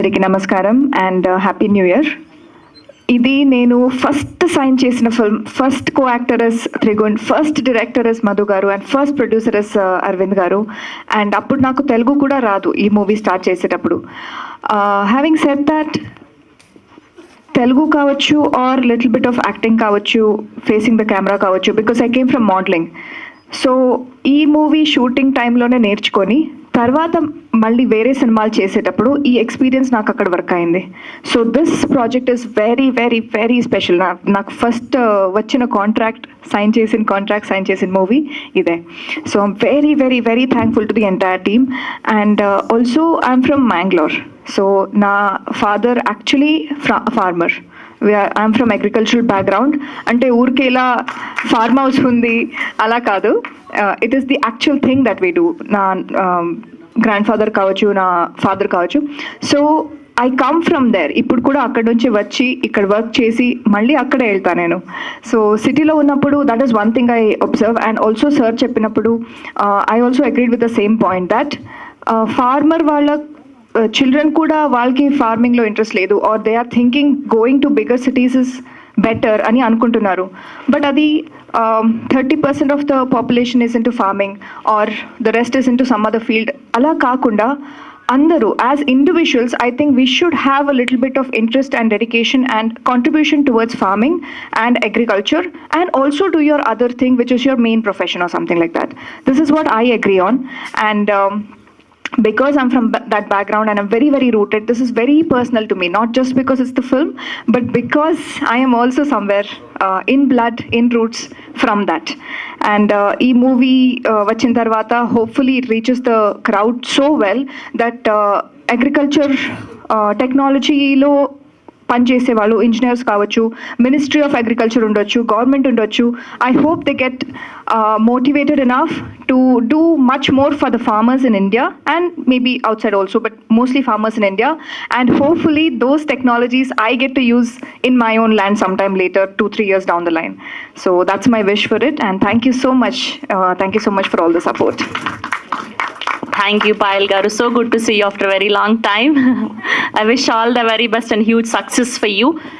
అందరికీ నమస్కారం and happy new year. ఇది నేను ఫస్ట్ సైన్ చేసిన film. First co actor as Trigun, first director as Madhu garu and first producer as Aravind garu. And అప్పుడు నాకు తెలుగు కూడా రాదు ఈ మూవీ స్టార్ట్ చేసేటప్పుడు. హ్యావింగ్ సెడ్ దట్, తెలుగు కావచ్చు or little bit of acting కావచ్చు, ఫేసింగ్ ద కెమెరా కావచ్చు, because I came from modelling. So ఈ మూవీ షూటింగ్ టైంలోనే నేర్చుకొని తర్వాత మళ్ళీ వేరే సినిమాలు చేసేటప్పుడు ఈ ఎక్స్పీరియన్స్ నాకు అక్కడ వర్క్ అయింది. So this project is very very very special. నాకు ఫస్ట్ వచ్చిన కాంట్రాక్ట్ సైన్ చేసిన మూవీ ఇదే. So I'm very very very thankful to the entire team. And also I'm from Mangalore. So నా father actually farmer. I'm from agricultural background. అంటే ఊరికి ఇలా farm house ఉంది అలా కాదు, it is the actual thing that we do. నా grandfather కావచ్చు, నా ఫాదర్ కావచ్చు. So I come from there. ఇప్పుడు కూడా అక్కడ నుంచి వచ్చి ఇక్కడ వర్క్ చేసి మళ్ళీ అక్కడే వెళ్తాను నేను. సో సిటీలో ఉన్నప్పుడు that is one thing I observe. And also sir చెప్పినప్పుడు I also agreed with the same point that farmer వాళ్ళ చిల్డ్రన్ కూడా వాళ్ళకి ఫార్మింగ్లో ఇంట్రెస్ట్ లేదు, or they are thinking going to bigger cities is better అని అనుకుంటున్నారు. బట్ అది 30% of the population is into farming or the rest is into some other field. అలా కాకుండా అందరూ as individuals, I think we should have a little bit of interest and dedication and contribution towards farming and agriculture and also to your other thing which is your main profession or something like that. This is what I agree on. And because I'm from that background and I'm very very rooted, this is very personal to me, not just because it's the film, but because I am also somewhere in blood, in roots from that. And ee movie vachin tarvata hopefully it reaches the crowd so well that agriculture technology lo పనిచేసే వాళ్ళు, engineers కావచ్చు, ministry of agriculture ఉండొచ్చు, government ఉండొచ్చు, I hope they get motivated enough to do much more for the farmers in India and maybe outside also, but mostly farmers in India. And hopefully those technologies I get to use in my own land sometime later, 2-3 years down the line. So that's my wish for it. And thank you so much for all the support. Thank you, Payal garu. So good to see you after a very long time. I wish all the very best and huge success for you.